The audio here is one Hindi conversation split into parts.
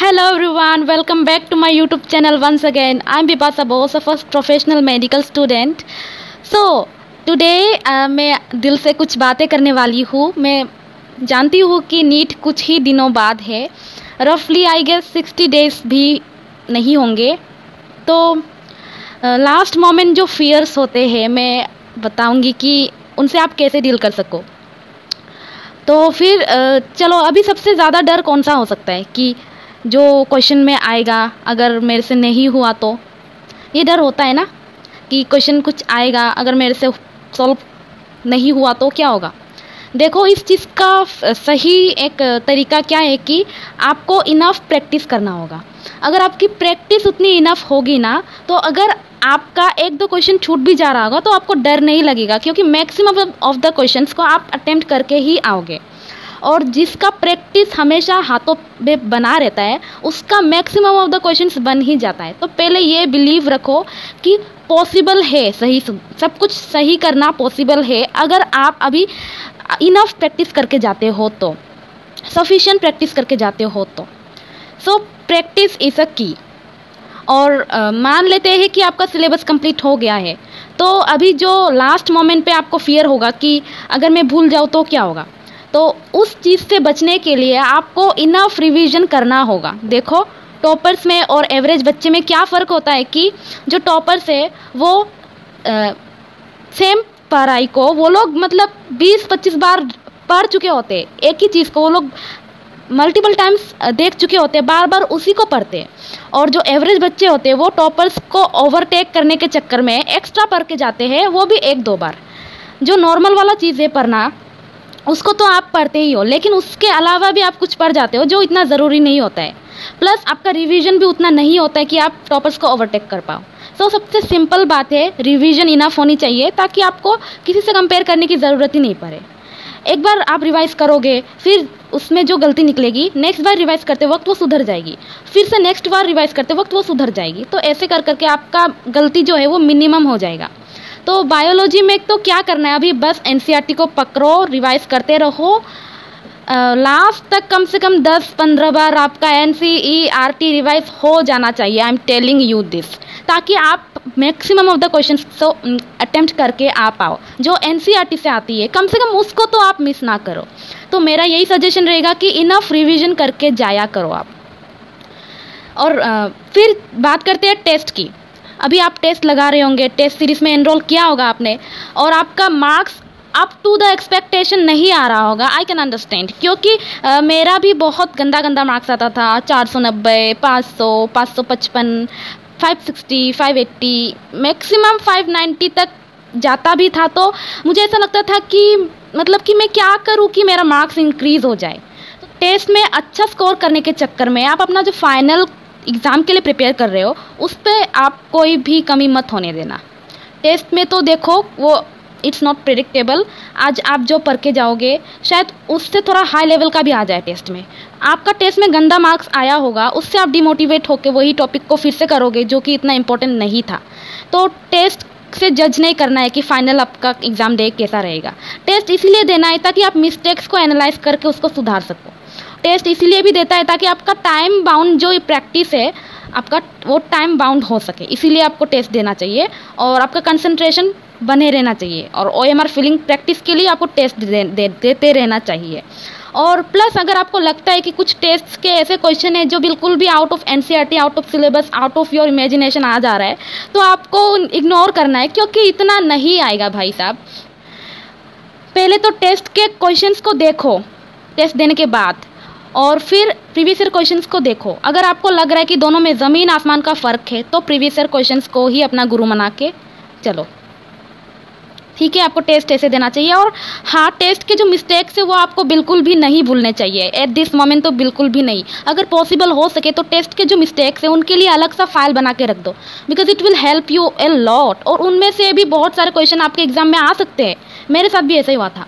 Hello everyone, welcome back to my YouTube channel once again. I'm Bipasa Bose, a first professional medical student. So today मैं दिल से कुछ बातें करने वाली हूँ. मैं जानती हूँ कि नीट कुछ ही दिनों बाद है, रफली आई गेस 60 डेज भी नहीं होंगे. तो लास्ट मोमेंट जो फियर्स होते हैं मैं बताऊँगी कि उनसे आप कैसे डील कर सको. तो फिर चलो, अभी सबसे ज़्यादा डर कौन सा हो सकता है कि जो क्वेश्चन में आएगा अगर मेरे से नहीं हुआ तो. ये डर होता है ना कि क्वेश्चन कुछ आएगा, अगर मेरे से सॉल्व नहीं हुआ तो क्या होगा. देखो, इस चीज़ का सही एक तरीका क्या है कि आपको इनफ प्रैक्टिस करना होगा. अगर आपकी प्रैक्टिस उतनी इनफ होगी ना, तो अगर आपका एक दो क्वेश्चन छूट भी जा रहा होगा तो आपको डर नहीं लगेगा, क्योंकि मैक्सिमम ऑफ द क्वेश्चंस को आप अटेम्प्ट करके ही आओगे. और जिसका प्रैक्टिस हमेशा हाथों में बना रहता है उसका मैक्सिमम ऑफ द क्वेश्चंस बन ही जाता है. तो पहले ये बिलीव रखो कि पॉसिबल है, सही सब कुछ सही करना पॉसिबल है अगर आप अभी इनफ प्रैक्टिस करके जाते हो तो, सफिशिएंट प्रैक्टिस करके जाते हो तो. सो प्रैक्टिस इज़ अ की. और मान लेते हैं कि आपका सिलेबस कंप्लीट हो गया है, तो अभी जो लास्ट मोमेंट पे आपको फियर होगा कि अगर मैं भूल जाऊँ तो क्या होगा, तो उस चीज़ से बचने के लिए आपको इनफ रिवीजन करना होगा. देखो, टॉपर्स में और एवरेज बच्चे में क्या फ़र्क होता है कि जो टॉपर्स है वो सेम पढ़ाई को वो लोग मतलब 20-25 बार पढ़ चुके होते हैं. एक ही चीज़ को वो लोग मल्टीपल टाइम्स देख चुके होते हैं, बार बार उसी को पढ़ते हैं. और जो एवरेज बच्चे होते हैं वो टॉपर्स को ओवरटेक करने के चक्कर में एक्स्ट्रा पढ़ के जाते हैं, वो भी 1-2 बार. जो नॉर्मल वाला चीज़ है पढ़ना, उसको तो आप पढ़ते ही हो, लेकिन उसके अलावा भी आप कुछ पढ़ जाते हो जो इतना ज़रूरी नहीं होता है. प्लस आपका रिवीजन भी उतना नहीं होता है कि आप टॉपर्स को ओवरटेक कर पाओ. तो सबसे सिंपल बात है, रिवीजन इनफ होनी चाहिए ताकि आपको किसी से कंपेयर करने की ज़रूरत ही नहीं पड़े. एक बार आप रिवाइज़ करोगे, फिर उसमें जो गलती निकलेगी नेक्स्ट बार रिवाइज़ करते वक्त वो सुधर जाएगी, फिर से नेक्स्ट बार रिवाइज़ करते वक्त वो सुधर जाएगी. तो ऐसे कर करके आपका गलती जो है वो मिनिमम हो जाएगा. तो बायोलॉजी में तो क्या करना है, अभी बस एनसीईआरटी को पकड़ो, रिवाइज़ करते रहो. लास्ट तक कम से कम 10-15 बार आपका एनसीईआरटी रिवाइज हो जाना चाहिए. I am telling you this, ताकि आप मैक्सिमम ऑफ द क्वेश्चंस तो अटेम्प्ट करके आ पाओ. जो एनसीईआरटी से आती है कम से कम उसको तो आप मिस ना करो. तो मेरा यही सजेशन रहेगा कि इनफ रिवीजन करके जाया करो आप. और फिर बात करते हैं टेस्ट की. अभी आप टेस्ट लगा रहे होंगे, टेस्ट सीरीज़ में एनरोल किया होगा आपने, और आपका marks up to the expectation नहीं आ रहा होगा. आई कैन अंडरस्टैंड, क्योंकि मेरा भी बहुत गंदा मार्क्स आता था. 490, 500, 555, 560, 580, मैक्सिमम 590 तक जाता भी था. तो मुझे ऐसा लगता था कि मतलब कि मैं क्या करूं कि मेरा मार्क्स इंक्रीज़ हो जाए. तो टेस्ट में अच्छा स्कोर करने के चक्कर में आप अपना जो फाइनल एग्ज़ाम के लिए प्रिपेयर कर रहे हो उस पर आप कोई भी कमी मत होने देना. टेस्ट में तो देखो, वो इट्स नॉट प्रेडिक्टेबल. आज आप जो पढ़ के जाओगे शायद उससे थोड़ा हाई लेवल का भी आ जाए टेस्ट में. आपका टेस्ट में गंदा मार्क्स आया होगा, उससे आप डिमोटिवेट होकर वही टॉपिक को फिर से करोगे जो कि इतना इंपॉर्टेंट नहीं था. तो टेस्ट से जज नहीं करना है कि फाइनल आपका एग्ज़ाम डे कैसा रहेगा. टेस्ट इसीलिए देना है ताकि आप मिस्टेक्स को एनालाइज करके उसको सुधार सको. टेस्ट इसीलिए भी देता है ताकि आपका टाइम बाउंड जो प्रैक्टिस है आपका वो टाइम बाउंड हो सके. इसीलिए आपको टेस्ट देना चाहिए और आपका कंसंट्रेशन बने रहना चाहिए. और OMR फिलिंग प्रैक्टिस के लिए आपको टेस्ट देते रहना चाहिए. और प्लस अगर आपको लगता है कि कुछ टेस्ट के ऐसे क्वेश्चन है जो बिल्कुल भी out of NCERT, out of syllabus, out of your imagination आ जा रहा है, तो आपको इग्नोर करना है, क्योंकि इतना नहीं आएगा भाई साहब. पहले तो टेस्ट के क्वेश्चंस को देखो टेस्ट देने के बाद, और फिर प्रीवियस ईयर क्वेश्चंस को देखो. अगर आपको लग रहा है कि दोनों में ज़मीन आसमान का फ़र्क है तो प्रीवियस ईयर क्वेश्चंस को ही अपना गुरु बना के चलो. ठीक है, आपको टेस्ट ऐसे देना चाहिए. और हाँ, टेस्ट के जो मिस्टेक्स है वो आपको बिल्कुल भी नहीं भूलने चाहिए एट दिस मोमेंट, तो बिल्कुल भी नहीं. अगर पॉसिबल हो सके तो टेस्ट के जो मिस्टेक्स है उनके लिए अलग सा फाइल बना के रख दो, because it will help U a lot. और उनमें से भी बहुत सारे क्वेश्चन आपके एग्जाम में आ सकते हैं. मेरे साथ भी ऐसा ही हुआ था.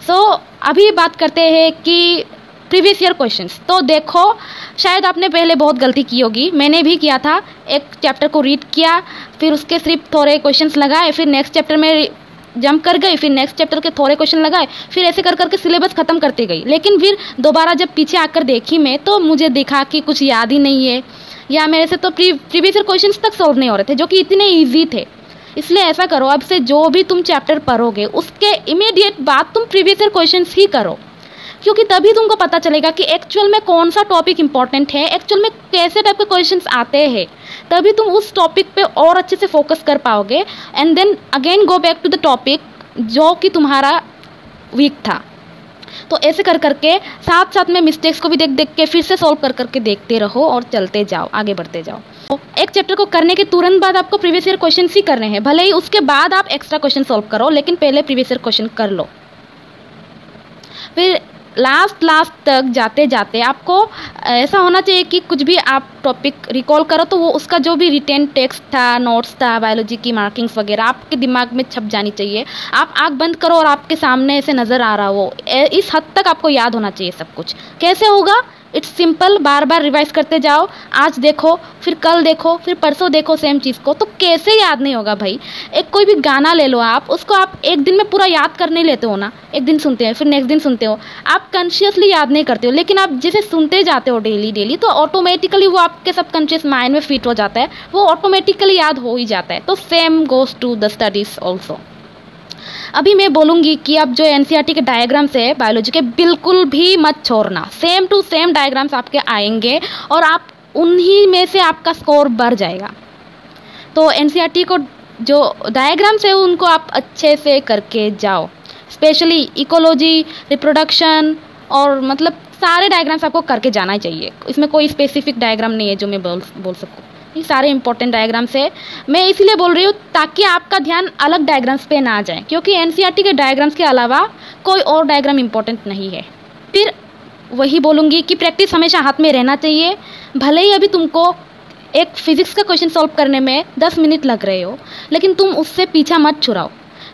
सो अभी बात करते हैं कि प्रीवियस ईयर क्वेश्चंस. तो देखो, शायद आपने पहले बहुत गलती की होगी, मैंने भी किया था. एक चैप्टर को रीड किया, फिर उसके सिर्फ थोड़े क्वेश्चंस लगाए, फिर नेक्स्ट चैप्टर में जंप कर गई, फिर नेक्स्ट चैप्टर के थोड़े क्वेश्चन लगाए, फिर ऐसे कर करके सिलेबस ख़त्म करती गई। लेकिन फिर दोबारा जब पीछे आकर देखी मैं, तो मुझे दिखा कि कुछ याद ही नहीं है, या मेरे से तो प्रीवियस ईयर क्वेश्चंस तक सॉल्व नहीं हो रहे थे जो कि इतने ईजी थे। इसलिए ऐसा करो, अब से जो भी तुम चैप्टर पढ़ोगे उसके इमीडिएट बाद तुम प्रीवियस ईयर क्वेश्चंस ही करो, क्योंकि तभी तुमको पता चलेगा कि एक्चुअल में कौन सा टॉपिक इंपॉर्टेंट है, एक्चुअल में कैसे टाइप के क्वेश्चंस आते हैं। तभी तुम उस टॉपिक पे और अच्छे से फोकस कर पाओगे, and then again go back to the topic जो कि तुम्हारा वीक था। तो ऐसे कर करके साथ साथ में मिस्टेक्स को भी देख देख के फिर से सॉल्व कर करके देखते रहो और चलते जाओ, आगे बढ़ते जाओ। तो एक चैप्टर को करने के तुरंत बाद आपको प्रीवियस ईयर क्वेश्चन ही करने हैं, भले ही उसके बाद आप एक्स्ट्रा क्वेश्चन सॉल्व करो, लेकिन पहले प्रीवियस ईयर क्वेश्चन कर लो। फिर लास्ट तक जाते जाते आपको ऐसा होना चाहिए कि कुछ भी आप टॉपिक रिकॉल करो तो वो उसका जो भी रिटेन टेक्स्ट था, नोट्स था, बायोलॉजी की मार्किंग्स वगैरह आपके दिमाग में छप जानी चाहिए। आप आँख बंद करो और आपके सामने ऐसे नज़र आ रहा हो, इस हद तक आपको याद होना चाहिए सब कुछ। कैसे होगा? It's simple, bar bar revise करते जाओ। आज देखो, फिर कल देखो, फिर परसों देखो सेम चीज़ को, तो कैसे याद नहीं होगा भाई। एक कोई भी गाना ले लो आप, उसको आप एक दिन में पूरा याद कर नहीं लेते हो ना, एक दिन सुनते हैं फिर नेक्स्ट दिन सुनते हो, आप कॉन्शियसली याद नहीं करते हो। लेकिन आप जैसे सुनते जाते हो डेली तो ऑटोमेटिकली वो आपके सबकॉन्शियस माइंड में फिट हो जाता है, वो ऑटोमेटिकली याद हो ही जाता है। तो same goes to the studies also. अभी मैं बोलूँगी कि अब जो एनसीईआरटी के डायग्राम्स है बायोलॉजी के, बिल्कुल भी मत छोड़ना। सेम टू सेम डायग्राम्स आपके आएंगे और आप उन्हीं में से आपका स्कोर बढ़ जाएगा। तो एनसीईआरटी को जो डायग्राम्स है उनको आप अच्छे से करके जाओ, स्पेशली इकोलॉजी, रिप्रोडक्शन और मतलब सारे डायग्राम्स आपको करके जाना चाहिए। इसमें कोई स्पेसिफिक डायग्राम नहीं है जो मैं बोल सकूँ, ये सारे इंपॉर्टेंट डायग्राम्स है। मैं इसलिए बोल रही हूँ ताकि आपका ध्यान अलग डायग्राम्स पे ना जाए, क्योंकि एनसीईआरटी के डायग्राम्स के अलावा कोई और डायग्राम इंपॉर्टेंट नहीं है। फिर वही बोलूँगी कि प्रैक्टिस हमेशा हाथ में रहना चाहिए। भले ही अभी तुमको एक फिजिक्स का क्वेश्चन सॉल्व करने में 10 मिनट लग रहे हो, लेकिन तुम उससे पीछा मत छुड़ाओ।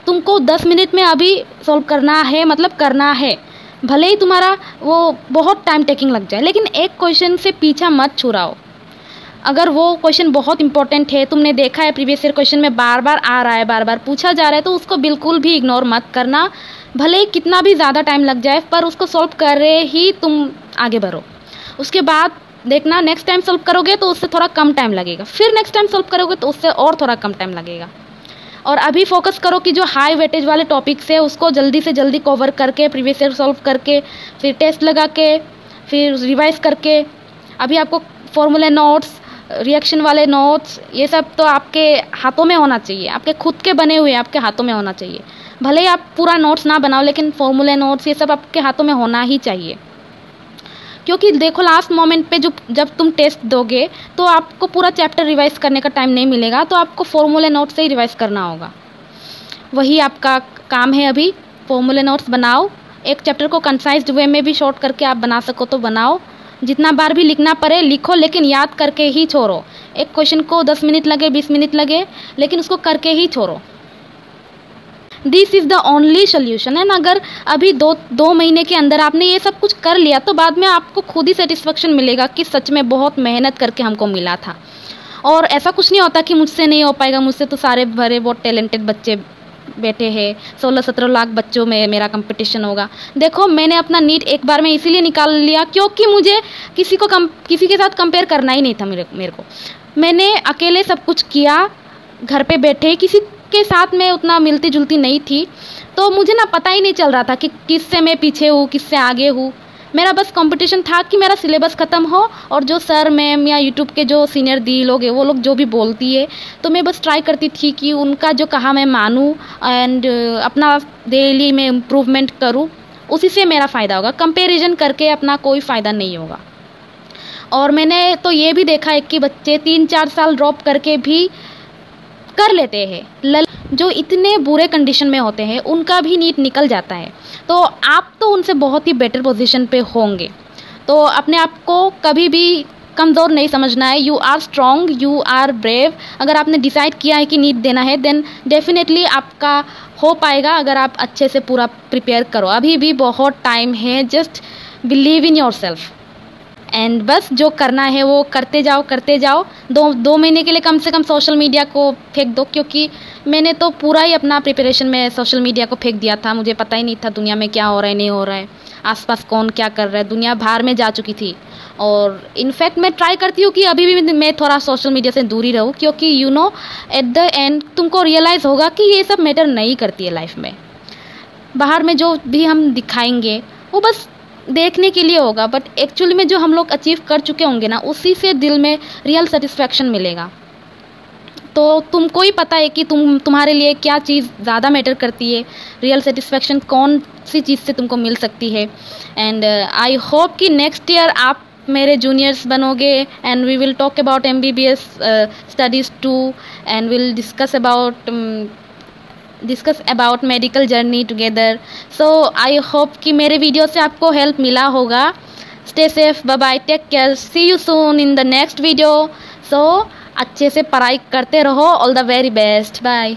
तुमको 10 मिनट में अभी सॉल्व करना है, मतलब करना है, भले ही तुम्हारा वो बहुत टाइम टेकिंग लग जाए, लेकिन एक क्वेश्चन से पीछा मत छुड़ाओ। अगर वो क्वेश्चन बहुत इंपॉर्टेंट है, तुमने देखा है प्रीवियस ईयर क्वेश्चन में बार बार आ रहा है, बार बार पूछा जा रहा है, तो उसको बिल्कुल भी इग्नोर मत करना। भले ही कितना भी ज़्यादा टाइम लग जाए, पर उसको सॉल्व करे ही तुम आगे बढ़ो। उसके बाद देखना नेक्स्ट टाइम सॉल्व करोगे तो उससे थोड़ा कम टाइम लगेगा, फिर नेक्स्ट टाइम सॉल्व करोगे तो उससे और थोड़ा कम टाइम लगेगा। और अभी फोकस करो कि जो हाई वेटेज वाले टॉपिक्स है उसको जल्दी से जल्दी कवर करके, प्रीवियस ईयर सॉल्व करके, फिर टेस्ट लगा के, फिर रिवाइज करके। अभी आपको फॉर्मूले नोट्स, रिएक्शन वाले नोट्स, ये सब तो आपके हाथों में होना चाहिए, आपके खुद के बने हुए आपके हाथों में होना चाहिए। भले ही आप पूरा नोट्स ना बनाओ, लेकिन फॉर्मूले नोट्स ये सब आपके हाथों में होना ही चाहिए। क्योंकि देखो लास्ट मोमेंट पे जब तुम टेस्ट दोगे तो आपको पूरा चैप्टर रिवाइज करने का टाइम नहीं मिलेगा, तो आपको फॉर्मूले नोट्स से ही रिवाइज करना होगा। वही आपका काम है। अभी फॉर्मूले नोट्स बनाओ, एक चैप्टर को कंसाइज्ड वे में भी शॉर्ट करके आप बना सको तो बनाओ। जितना बार भी लिखना पड़े लिखो, लेकिन याद करके ही छोड़ो। एक क्वेश्चन को 10 मिनट लगे, 20 मिनट लगे, लेकिन उसको करके ही छोड़ो। This is the only solution. And अगर अभी दो महीने के अंदर आपने ये सब कुछ कर लिया तो बाद में आपको खुद ही सेटिस्फेक्शन मिलेगा कि सच में बहुत मेहनत करके हमको मिला था। और ऐसा कुछ नहीं होता कि मुझसे नहीं हो पाएगा, मुझसे तो सारे भरे बहुत टैलेंटेड बच्चे बैठे हैं, 16-17 लाख बच्चों में मेरा कंपटीशन होगा। देखो मैंने अपना नीट एक बार में इसीलिए निकाल लिया क्योंकि मुझे किसी के साथ कंपेयर करना ही नहीं था। मेरे को मैंने अकेले सब कुछ किया, घर पे बैठे, किसी के साथ में उतना मिलती जुलती नहीं थी, तो मुझे ना पता ही नहीं चल रहा था कि किससे मैं पीछे हूँ, किससे आगे हूँ। मेरा बस कंपटीशन था कि मेरा सिलेबस ख़त्म हो और जो सर मैम या यूट्यूब के जो सीनियर दी लोग हैं वो लोग जो भी बोलती है, तो मैं बस ट्राई करती थी कि उनका जो कहा मैं मानूँ एंड अपना डेली में इम्प्रूवमेंट करूँ, उसी से मेरा फ़ायदा होगा। कंपैरिजन करके अपना कोई फ़ायदा नहीं होगा। और मैंने तो ये भी देखा है कि बच्चे 3-4 साल ड्रॉप करके भी कर लेते हैं। जो इतने बुरे कंडीशन में होते हैं उनका भी नीट निकल जाता है, तो आप तो उनसे बहुत ही बेटर पोजीशन पे होंगे। तो अपने आप को कभी भी कमज़ोर नहीं समझना है। You are strong, you are brave. अगर आपने डिसाइड किया है कि नीट देना है, देन डेफिनेटली आपका हो पाएगा अगर आप अच्छे से पूरा प्रिपेयर करो। अभी भी बहुत टाइम है, just believe in your self. And बस जो करना है वो करते जाओ। 2 महीने के लिए कम से कम सोशल मीडिया को फेंक दो, क्योंकि मैंने तो पूरा ही अपना प्रिपरेशन में सोशल मीडिया को फेंक दिया था। मुझे पता ही नहीं था दुनिया में क्या हो रहा है, नहीं हो रहा है, आसपास कौन क्या कर रहा है। दुनिया बाहर में जा चुकी थी। और इनफैक्ट मैं ट्राई करती हूँ कि अभी भी मैं थोड़ा सोशल मीडिया से दूर ही रहूँ, क्योंकि you know at the end तुमको रियलाइज़ होगा कि ये सब मैटर नहीं करती है लाइफ में। बाहर में जो भी हम दिखाएंगे वो बस देखने के लिए होगा, बट एक्चुअली में जो हम लोग अचीव कर चुके होंगे ना, उसी से दिल में रियल सेटिस्फैक्शन मिलेगा। तो तुमको ही पता है कि तुम्हारे लिए क्या चीज़ ज़्यादा मैटर करती है, रियल सेटिस्फैक्शन कौन सी चीज़ से तुमको मिल सकती है। एंड आई होप कि नेक्स्ट ईयर आप मेरे जूनियर्स बनोगे and we will talk about MBBS studies too, and will discuss about medical journey together. So I hope कि मेरे वीडियो से आपको हेल्प मिला होगा। Stay safe, bye bye, take care, see you soon in the next video. So अच्छे से पढ़ाई करते रहो, all the very best, bye.